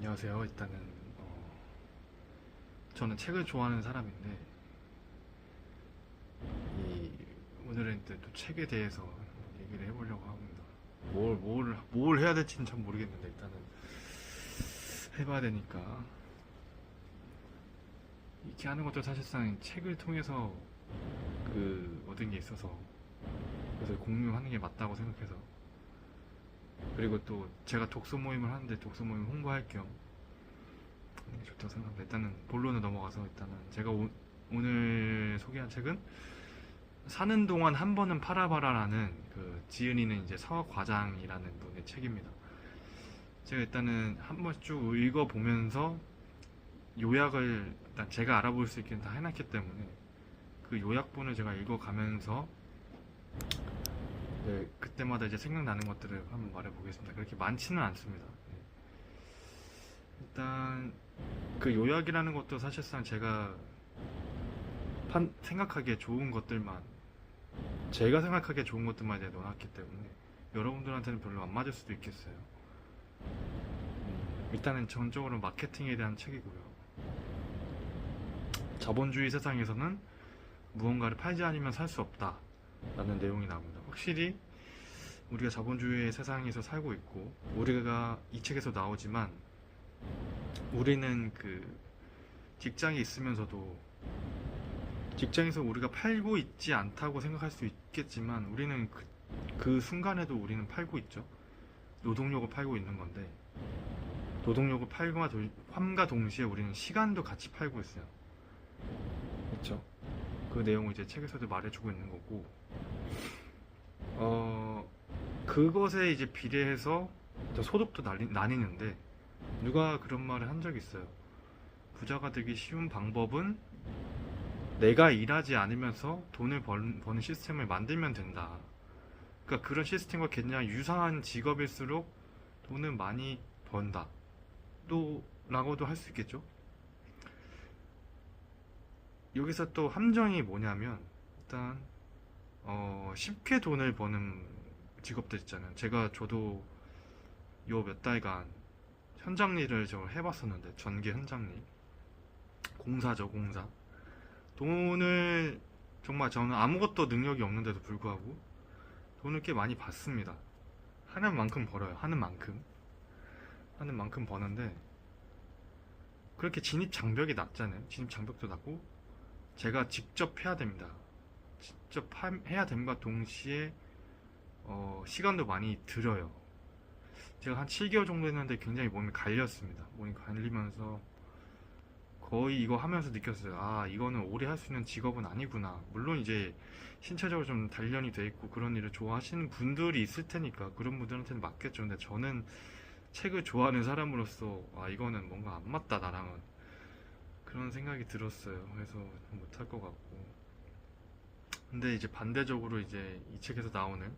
안녕하세요. 일단은 저는 책을 좋아하는 사람인데 이 오늘은 또 책에 대해서 얘기를 해보려고 합니다. 뭘 해야 될지는 참 모르겠는데 일단은 해봐야 되니까 이렇게 하는 것도 사실상 책을 통해서 얻은 게 있어서 그래서 공유하는 게 맞다고 생각해서 그리고 또 제가 독서 모임을 하는데 독서 모임 홍보할 겸 하는 게 좋다고 생각합니다. 일단은 본론으로 넘어가서 일단은 제가 오늘 소개한 책은 사는 동안 한 번은 팔아봐라라는 지은이는 이제 서과장이라는 분의 책입니다. 제가 일단은 한 번 쭉 읽어보면서 요약을 일단 제가 알아볼 수 있게 다 해놨기 때문에 그 요약본을 제가 읽어가면서 네, 그때마다 이제 생각나는 것들을 한번 말해보겠습니다. 그렇게 많지는 않습니다. 네. 일단 그 요약이라는 것도 사실상 제가 생각하기에 좋은 것들만 제가 생각하기에 좋은 것들만 이제 넣어놨기 때문에 여러분들한테는 별로 안 맞을 수도 있겠어요. 일단은 전적으로 마케팅에 대한 책이고요. 자본주의 세상에서는 무언가를 팔지 않으면 살 수 없다 라는 내용이 나옵니다. 확실히 우리가 자본주의 세상에서 살고 있고 우리가 이 책에서 나오지만 우리는 직장에 있으면서도 직장에서 우리가 팔고 있지 않다고 생각할 수 있겠지만 우리는 그 순간에도 우리는 팔고 있죠. 노동력을 팔고 있는 건데 노동력을 함과 동시에 우리는 시간도 같이 팔고 있어요. 그렇죠? 그 내용을 이제 책에서도 말해주고 있는 거고 그것에 이제 비례해서 소득도 나뉘는데 누가 그런 말을 한 적이 있어요. 부자가 되기 쉬운 방법은 내가 일하지 않으면서 돈을 버는 시스템을 만들면 된다. 그러니까 그런 시스템과 굉장히 유사한 직업일수록 돈을 많이 번다. 또 라고도 할 수 있겠죠. 여기서 또 함정이 뭐냐면 일단 쉽게 돈을 버는 직업들 있잖아요. 저도 요 몇 달간 현장 일을 저 해봤었는데 전기 현장 일 공사죠, 공사. 돈을 정말 저는 아무것도 능력이 없는데도 불구하고 돈을 꽤 많이 받습니다. 하는 만큼 벌어요. 하는 만큼 버는데 그렇게 진입 장벽이 낮잖아요. 진입 장벽도 낮고 제가 직접 해야 됩니다. 직접 해야 됨과 동시에 시간도 많이 들어요. 제가 한 7개월 정도 했는데 굉장히 몸이 갈렸습니다. 몸이 갈리면서 거의 이거 하면서 느꼈어요. 아, 이거는 오래 할 수 있는 직업은 아니구나. 물론 이제 신체적으로 좀 단련이 돼 있고 그런 일을 좋아하시는 분들이 있을 테니까 그런 분들한테는 맞겠죠. 근데 저는 책을 좋아하는 사람으로서 아, 이거는 뭔가 안 맞다 나랑은 그런 생각이 들었어요. 그래서 못할 것 같고. 근데 이제 반대적으로 이제 이 책에서 나오는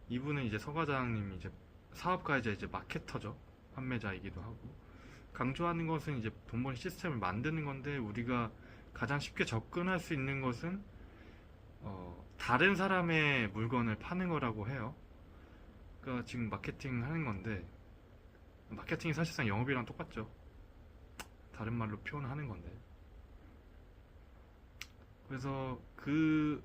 이분은 이제 서 과장님이 이제 사업가이자 이제 마케터죠. 판매자이기도 하고. 강조하는 것은 이제 돈 버는 시스템을 만드는 건데 우리가 가장 쉽게 접근할 수 있는 것은 다른 사람의 물건을 파는 거라고 해요. 그러니까 지금 마케팅 하는 건데 마케팅이 사실상 영업이랑 똑같죠. 다른 말로 표현하는 건데. 그래서 그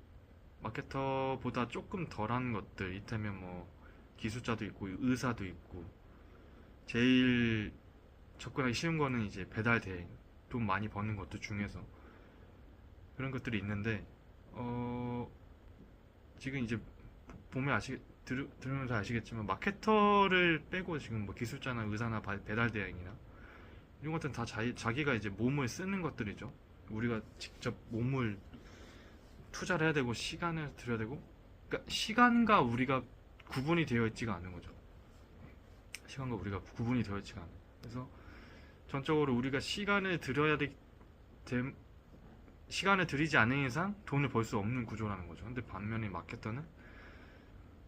마케터보다 조금 덜한 것들, 이때면 뭐 기술자도 있고 의사도 있고 제일 접근하기 쉬운 거는 이제 배달 대행, 돈 많이 버는 것들 중에서 그런 것들이 있는데 지금 이제 보면 들으면서 아시겠지만 마케터를 빼고 지금 뭐 기술자나 의사나 배달 대행이나 이런 것들은 다 자기가 이제 몸을 쓰는 것들이죠. 우리가 직접 몸을 투자를 해야 되고 시간을 들여야 되고 그러니까 시간과 우리가 구분이 되어 있지가 않은 거죠. 시간과 우리가 구분이 되어 있지가 않아요. 그래서 전적으로 우리가 시간을 들이지 않는 이상 돈을 벌 수 없는 구조라는 거죠. 근데 반면에 마케터는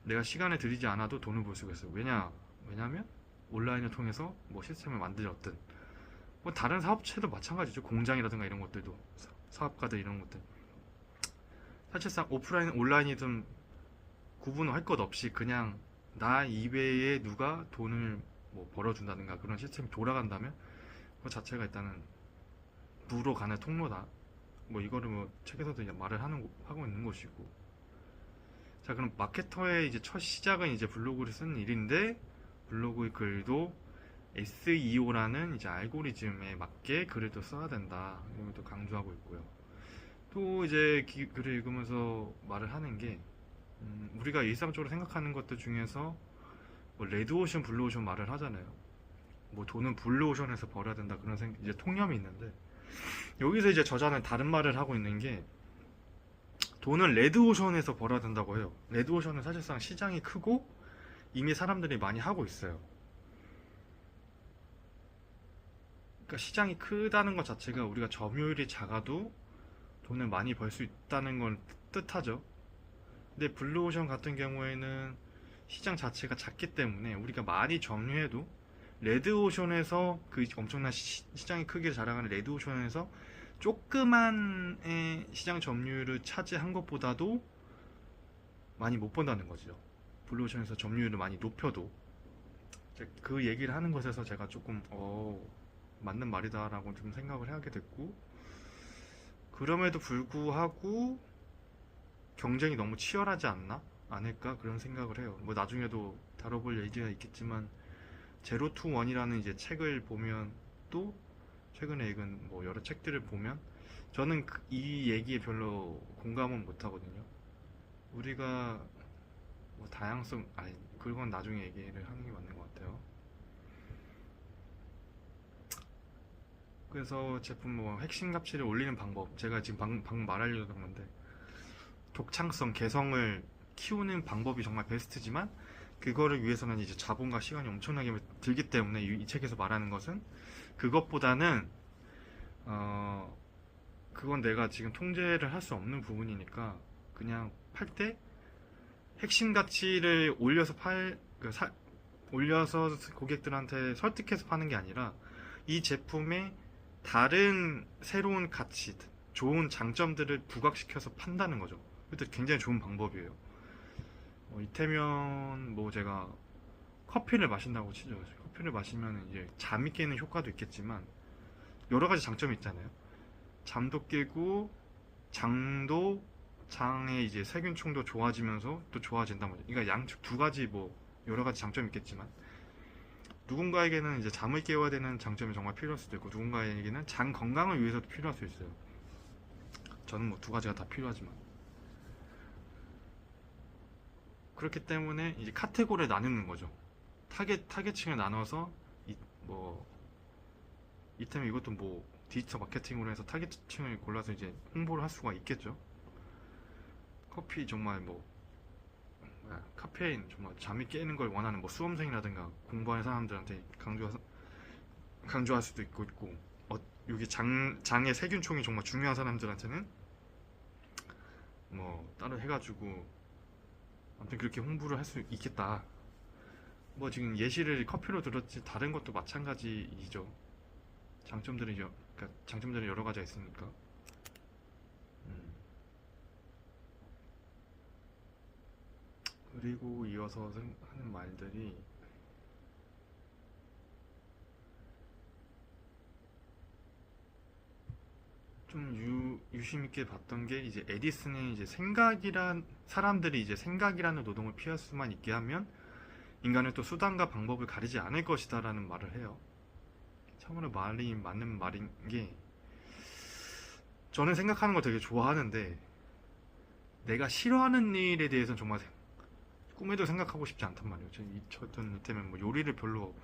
내가 시간을 들이지 않아도 돈을 벌 수가 있어요. 왜냐면 온라인을 통해서 뭐 시스템을 만들었든 뭐 다른 사업체도 마찬가지죠. 공장이라든가 이런 것들도 사업가들 이런 것들 사실상 오프라인 온라인이든 구분할 것 없이 그냥 나 이외에 누가 돈을 뭐 벌어준다든가 그런 시스템이 돌아간다면 그 자체가 일단은 부로 가는 통로다. 뭐 이거를 뭐 책에서도 이제 말을 하고 있는 것이고. 자, 그럼 마케터의 이제 첫 시작은 이제 블로그를 쓰는 일인데, 블로그의 글도 SEO라는 이제 알고리즘에 맞게 글을 또 써야 된다. 이런 것도 강조하고 있고요. 또 이제 글을 읽으면서 말을 하는 게, 우리가 일상적으로 생각하는 것들 중에서 뭐 레드오션, 블루오션 말을 하잖아요. 뭐 돈은 블루오션에서 벌어야 된다 그런 이제 통념이 있는데, 여기서 이제 저자는 다른 말을 하고 있는 게, 돈은 레드오션에서 벌어야 된다고 해요. 레드오션은 사실상 시장이 크고 이미 사람들이 많이 하고 있어요. 그러니까 시장이 크다는 것 자체가 우리가 점유율이 작아도 돈을 많이 벌 수 있다는 걸 뜻하죠. 근데 블루오션 같은 경우에는 시장 자체가 작기 때문에 우리가 많이 점유해도 레드오션에서 그 엄청난 시장의 크기를 자랑하는 레드오션에서 조그만의 시장 점유율을 차지한 것보다도 많이 못 번다는 거죠. 블루오션에서 점유율을 많이 높여도. 그 얘기를 하는 것에서 제가 조금 맞는 말이다라고 좀 생각을 하게 됐고, 그럼에도 불구하고 경쟁이 너무 치열하지 않을까 그런 생각을 해요. 뭐 나중에도 다뤄볼 얘기가 있겠지만 제로 투 원이라는 이제 책을 보면, 또 최근에 읽은 뭐 여러 책들을 보면 저는 이 얘기에 별로 공감은 못 하거든요. 우리가 뭐 다양성, 아니 그건 나중에 얘기를 하는 게 맞는 것 같아요. 그래서 제품 뭐 핵심 가치를 올리는 방법, 제가 지금 방금 말하려던 건데, 독창성, 개성을 키우는 방법이 정말 베스트지만 그거를 위해서는 이제 자본과 시간이 엄청나게 들기 때문에 이 책에서 말하는 것은 그것보다는 그건 내가 지금 통제를 할 수 없는 부분이니까 그냥 팔 때 핵심 가치를 올려서 고객들한테 설득해서 파는 게 아니라 이 제품의 다른 새로운 가치, 좋은 장점들을 부각시켜서 판다는 거죠. 그것도 굉장히 좋은 방법이에요. 이태면 뭐 제가 커피를 마신다고 치죠. 커피를 마시면 이제 잠이 깨는 효과도 있겠지만 여러 가지 장점이 있잖아요. 잠도 깨고 장의 이제 세균총도 좋아지면서 또 좋아진다는 거죠. 그러니까 양측 두 가지 뭐 여러 가지 장점이 있겠지만, 누군가에게는 이제 잠을 깨워야 되는 장점이 정말 필요할 수도 있고 누군가에게는 장 건강을 위해서도 필요할 수 있어요. 저는 뭐 두 가지가 다 필요하지만, 그렇기 때문에 이제 카테고리를 나누는 거죠. 타겟층을 나눠서 뭐 이때면 이것도 뭐 디지털 마케팅으로 해서 타겟층을 골라서 이제 홍보를 할 수가 있겠죠. 커피 정말 뭐 카페인 정말 잠이 깨는 걸 원하는 뭐 수험생이라든가 공부하는 사람들한테 강조할 수도 있고 여기 장의 세균총이 정말 중요한 사람들한테는 뭐 따로 해가지고 아무튼 그렇게 홍보를 할 수 있겠다. 뭐 지금 예시를 커피로 들었지 다른 것도 마찬가지이죠. 그러니까 장점들은 여러 가지가 있으니까. 그리고 이어서 하는 말들이 좀 유심 있게 봤던 게, 이제 에디슨의 이제 사람들이 이제 생각이라는 노동을 피할 수만 있게 하면 인간은 또 수단과 방법을 가리지 않을 것이다라는 말을 해요. 참으로 말이 맞는 말인 게, 저는 생각하는 걸 되게 좋아하는데 내가 싫어하는 일에 대해서는 정말 꿈에도 생각하고 싶지 않단 말이에요. 저는 이때면 뭐 요리를 별로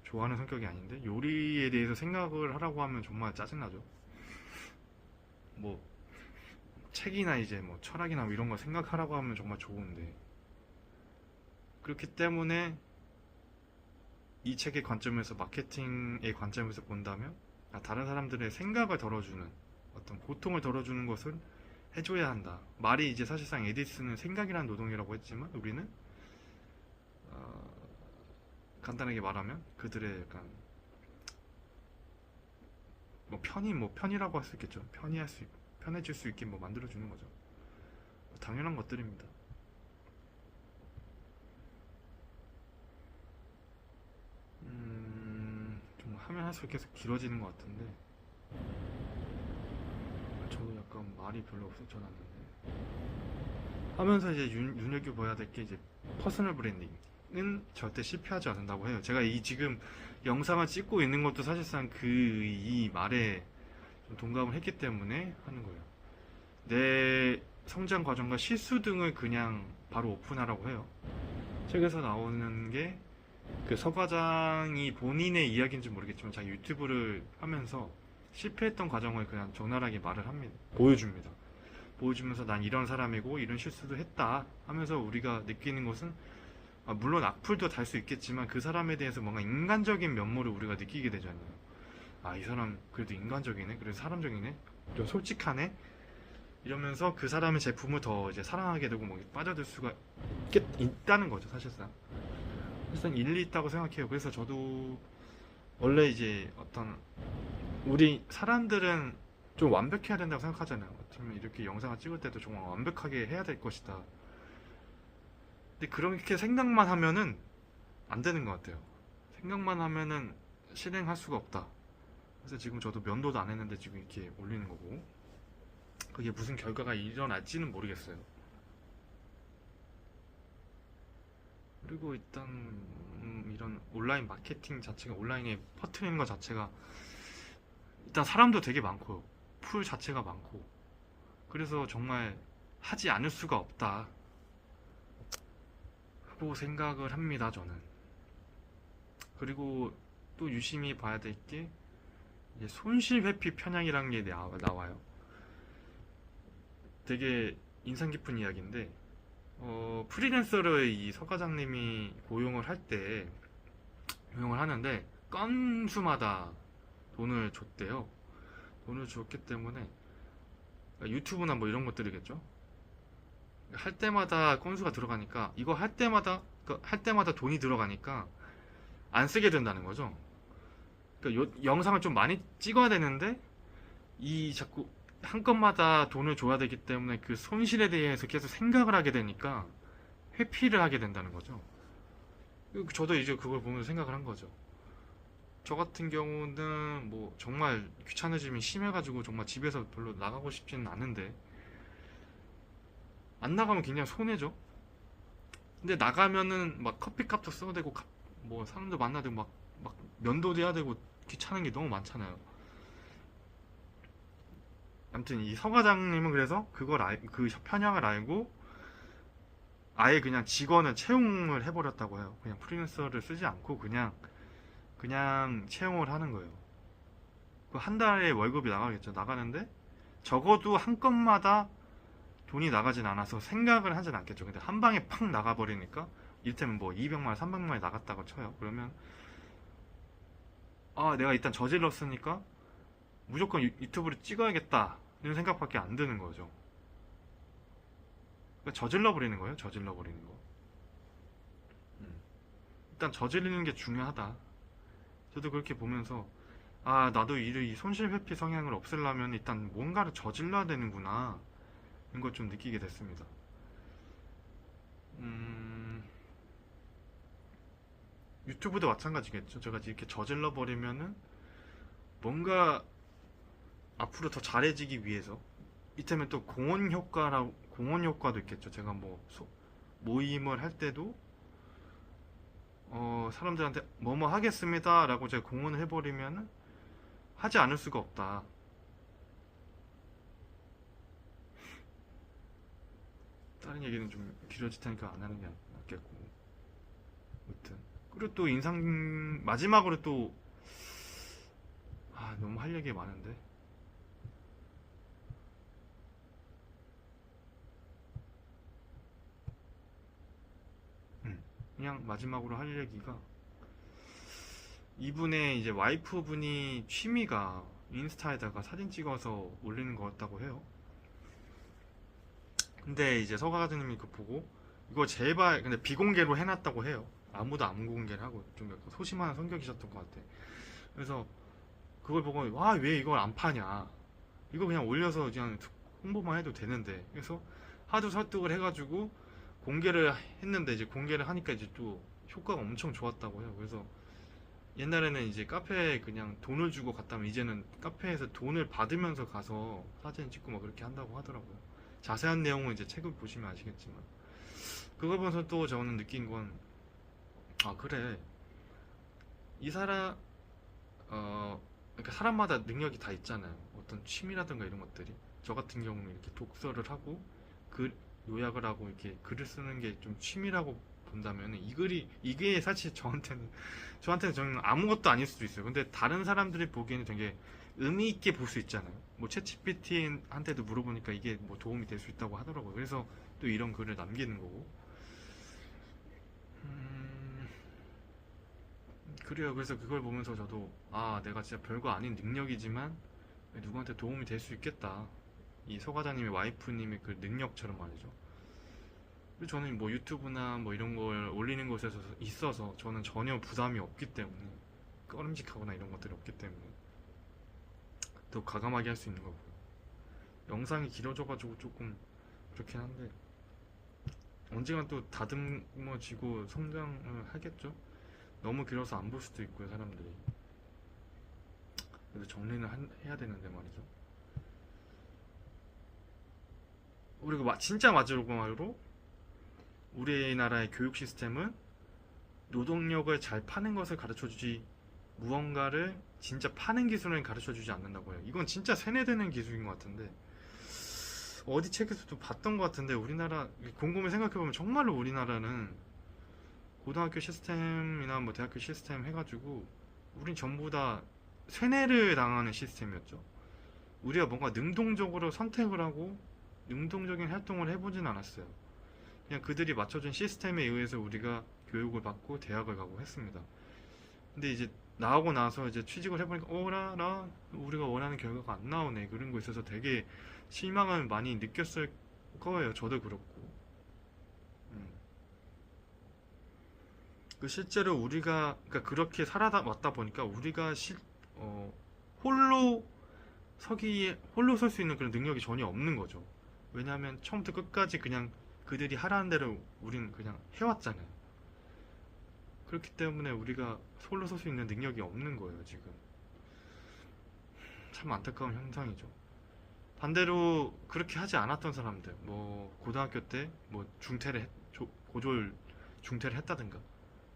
좋아하는 성격이 아닌데 요리에 대해서 생각을 하라고 하면 정말 짜증나죠. 뭐 책이나 이제 뭐 철학이나 뭐 이런 거 생각하라고 하면 정말 좋은데, 그렇기 때문에 이 책의 관점에서, 마케팅의 관점에서 본다면 다른 사람들의 생각을 덜어주는, 어떤 고통을 덜어주는 것을 해줘야 한다. 말이 이제 사실상 에디슨은 생각이라는 노동이라고 했지만 우리는 간단하게 말하면 그들의 약간 뭐 편이라고 할 수 있겠죠. 편해질 수 있게 뭐 만들어주는 거죠. 당연한 것들입니다. 좀 하면 할수록 계속 길어지는 것 같은데 저도 약간 말이 별로 없어져놨는데 하면서 이제 눈여겨봐야 될 게 이제 퍼스널 브랜딩은 절대 실패하지 않는다고 해요. 제가 이 지금 영상을 찍고 있는 것도 사실상 그 이 말에 좀 동감을 했기 때문에 하는 거예요. 내 성장 과정과 실수 등을 그냥 바로 오픈하라고 해요. 책에서 나오는 게 그 서과장이 본인의 이야기인지 모르겠지만 자기 유튜브를 하면서 실패했던 과정을 그냥 적나라하게 말을 합니다. 보여줍니다. 보여주면서 난 이런 사람이고 이런 실수도 했다 하면서 우리가 느끼는 것은 물론 악플도 달 수 있겠지만 그 사람에 대해서 뭔가 인간적인 면모를 우리가 느끼게 되잖아요. 아, 이 사람 그래도 인간적이네, 그래도 사람적이네, 좀 솔직하네, 이러면서 그 사람의 제품을 더 이제 사랑하게 되고 뭐 빠져들 수가 있다는 거죠. 사실상 일리 있다고 생각해요. 그래서 저도 원래 이제 어떤 우리 사람들은 좀 완벽해야 된다고 생각하잖아요. 어쩌면 이렇게 영상을 찍을 때도 정말 완벽하게 해야 될 것이다. 근데 그렇게 생각만 하면은 안 되는 것 같아요. 생각만 하면은 실행할 수가 없다. 그래서 지금 저도 면도도 안 했는데 지금 이렇게 올리는 거고, 그게 무슨 결과가 일어날지는 모르겠어요. 그리고 일단 이런 온라인 마케팅 자체가, 온라인에 퍼트리는 것 자체가 일단 사람도 되게 많고요. 풀 자체가 많고, 그래서 정말 하지 않을 수가 없다 고 생각을 합니다, 저는. 그리고 또 유심히 봐야 될 게 손실 회피 편향이라는 게 나와요. 되게 인상 깊은 이야기인데, 프리랜서를 이 서과장님이 고용을 하는데 건수마다 돈을 줬대요. 돈을 줬기 때문에 유튜브나 뭐 이런 것들이겠죠. 할 때마다 건수가 들어가니까, 이거 할 때마다 돈이 들어가니까 안 쓰게 된다는 거죠. 그러니까 영상을 좀 많이 찍어야 되는데 이 자꾸 한 건마다 돈을 줘야 되기 때문에 그 손실에 대해서 계속 생각을 하게 되니까 회피를 하게 된다는 거죠. 저도 이제 그걸 보면서 생각을 한 거죠. 저 같은 경우는 뭐 정말 귀찮아짐이 심해가지고 정말 집에서 별로 나가고 싶지는 않은데, 안 나가면 그냥 손해죠. 근데 나가면은 막 커피값도 써야 되고 뭐 사람들 만나야 되고 막 면도도 해야 되고 귀찮은 게 너무 많잖아요. 아무튼 이 서과장님은 그래서 그 편향을 알고 아예 그냥 직원을 채용을 해버렸다고 해요. 그냥 프리랜서를 쓰지 않고 그냥 채용을 하는 거예요. 그 한 달에 월급이 나가겠죠. 나가는데 적어도 한 건마다 돈이 나가진 않아서 생각을 하진 않겠죠. 근데 한 방에 팍 나가버리니까, 이를테면 뭐 200만 원, 300만 원이 나갔다고 쳐요. 그러면 내가 일단 저질렀으니까 무조건 유튜브를 찍어야겠다 이런 생각밖에 안 드는 거죠. 그러니까 저질러 버리는 거예요. 저질러 버리는 거. 일단 저지르는 게 중요하다. 저도 그렇게 보면서 나도 이 손실 회피 성향을 없애려면 일단 뭔가를 저질러야 되는구나, 이런 걸 좀 느끼게 됐습니다. 유튜브도 마찬가지겠죠. 제가 이렇게 저질러 버리면은 뭔가 앞으로 더 잘해지기 위해서, 이때면 또 공원 효과도 있겠죠. 제가 뭐 모임을 할 때도 사람들한테 뭐뭐 하겠습니다 라고 제가 공언을 해버리면은 하지 않을 수가 없다. 다른 얘기는 좀 길어질 테니까 안 하는 게 낫겠고. 아무튼 그리고 또 마지막으로 또 너무 할 얘기 많은데, 그냥 마지막으로 할 얘기가, 이분의 이제 와이프분이 취미가 인스타에다가 사진 찍어서 올리는 거였다고 해요. 근데 이제 서가가드님이 그거 보고 이거 제발, 근데 비공개로 해놨다고 해요. 아무도 안 공개를 하고, 좀 약간 소심한 성격이셨던 것 같아. 그래서 그걸 보고 왜 이걸 안 파냐, 이거 그냥 올려서 그냥 홍보만 해도 되는데, 그래서 하도 설득을 해가지고 공개를 했는데, 이제 공개를 하니까 이제 또 효과가 엄청 좋았다고 해요. 그래서 옛날에는 이제 카페에 그냥 돈을 주고 갔다면 이제는 카페에서 돈을 받으면서 가서 사진 찍고 막 그렇게 한다고 하더라고요. 자세한 내용은 이제 책을 보시면 아시겠지만 그걸 보면서 또 저는 느낀 건, 아 그래, 이 사람 그러니까 사람마다 능력이 다 있잖아요. 어떤 취미라든가 이런 것들이. 저 같은 경우는 이렇게 독서를 하고 글 요약을 하고 이렇게 글을 쓰는 게 좀 취미라고 본다면 이 글이 이게 사실 저한테는 저는 아무것도 아닐 수도 있어요. 근데 다른 사람들이 보기에는 되게 의미 있게 볼 수 있잖아요. 뭐 챗GPT한테도 물어보니까 이게 뭐 도움이 될 수 있다고 하더라고요. 그래서 또 이런 글을 남기는 거고. 음, 그래요. 그래서 그걸 보면서 저도 아 내가 진짜 별거 아닌 능력이지만 누구한테 도움이 될 수 있겠다. 이 서과장님의 와이프님의 그 능력처럼 말이죠. 그리고 저는 뭐 유튜브나 뭐 이런 걸 올리는 것에 있어서 저는 전혀 부담이 없기 때문에, 꺼림직하거나 이런 것들이 없기 때문에 더 과감하게 할 수 있는 거고요. 영상이 길어져가지고 조금 그렇긴 한데 언젠간 또 다듬어지고 성장을 하겠죠. 너무 길어서 안 볼 수도 있고요, 사람들이. 그래서 정리는 해야 되는데 말이죠. 그리고 진짜 마지막으로 우리나라의 교육 시스템은 노동력을 잘 파는 것을 가르쳐주지 무언가를 진짜 파는 기술을 가르쳐주지 않는다고 해요. 이건 진짜 세뇌되는 기술인 것 같은데 어디 책에서도 봤던 것 같은데 우리나라 곰곰이 생각해보면 정말로 우리나라는 고등학교 시스템이나 뭐 대학교 시스템 해가지고 우린 전부 다 세뇌를 당하는 시스템이었죠. 우리가 뭔가 능동적으로 선택을 하고 능동적인 활동을 해보진 않았어요. 그냥 그들이 맞춰준 시스템에 의해서 우리가 교육을 받고 대학을 가고 했습니다. 근데 이제 나오고 나서 이제 취직을 해보니까 어라 우리가 원하는 결과가 안 나오네, 그런 거 있어서 되게 실망을 많이 느꼈을 거예요. 저도 그렇고. 음. 그 실제로 우리가 그러니까 그렇게 살아왔다 보니까 우리가 홀로 홀로 설 수 있는 그런 능력이 전혀 없는 거죠. 왜냐하면 처음부터 끝까지 그냥 그들이 하라는 대로 우린 그냥 해왔잖아요. 그렇기 때문에 우리가 홀로 설 수 있는 능력이 없는 거예요, 지금. 참 안타까운 현상이죠. 반대로 그렇게 하지 않았던 사람들, 뭐 고등학교 때 뭐 고졸 중퇴를 했다든가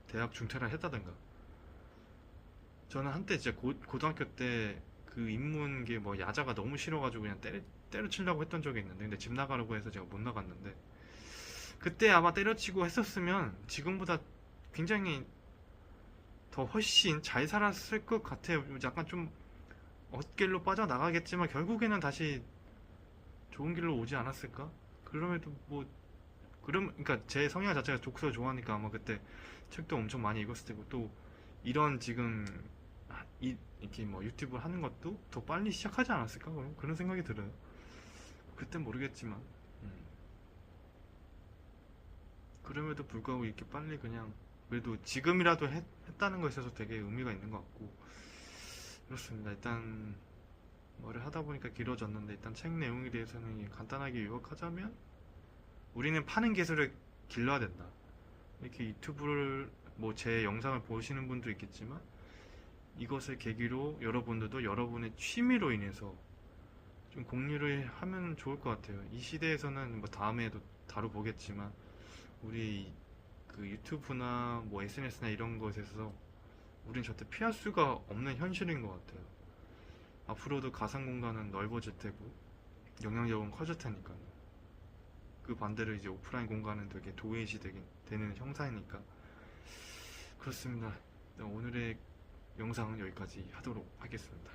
대학 중퇴를 했다든가. 저는 한때 진짜 고등학교 때 그 인문계 뭐 야자가 너무 싫어가지고 그냥 때려치려고 했던 적이 있는데, 근데 집 나가라고 해서 제가 못 나갔는데 그때 아마 때려치고 했었으면 지금보다 굉장히 더 훨씬 잘 살았을 것 같아요. 약간 좀 엇길로 빠져나가겠지만 결국에는 다시 좋은 길로 오지 않았을까? 그럼에도 뭐 그러니까 제 성향 자체가 독서 좋아하니까 아마 그때 책도 엄청 많이 읽었을 테고, 또 이런 지금 이렇게 뭐 유튜브 하는 것도 더 빨리 시작하지 않았을까? 그런 생각이 들어요. 그땐 모르겠지만 그럼에도 불구하고 이렇게 빨리 그냥 그래도 지금이라도 했다는 것에 있어서 되게 의미가 있는 것 같고 그렇습니다. 일단 말을 하다 보니까 길어졌는데 일단 책 내용에 대해서는 간단하게 요약하자면 우리는 파는 기술을 길러야 된다. 이렇게 유튜브를 뭐 제 영상을 보시는 분도 있겠지만 이것을 계기로 여러분들도 여러분의 취미로 인해서 좀 공유를 하면 좋을 것 같아요. 이 시대에서는 뭐 다음에도 다뤄보겠지만 우리 그 유튜브나 뭐 SNS나 이런 것에서 우린 절대 피할 수가 없는 현실인 것 같아요. 앞으로도 가상 공간은 넓어질 테고 영향력은 커질 테니까요. 그 반대로 이제 오프라인 공간은 되게 도외시 되는 형상이니까 그렇습니다. 오늘의 영상은 여기까지 하도록 하겠습니다.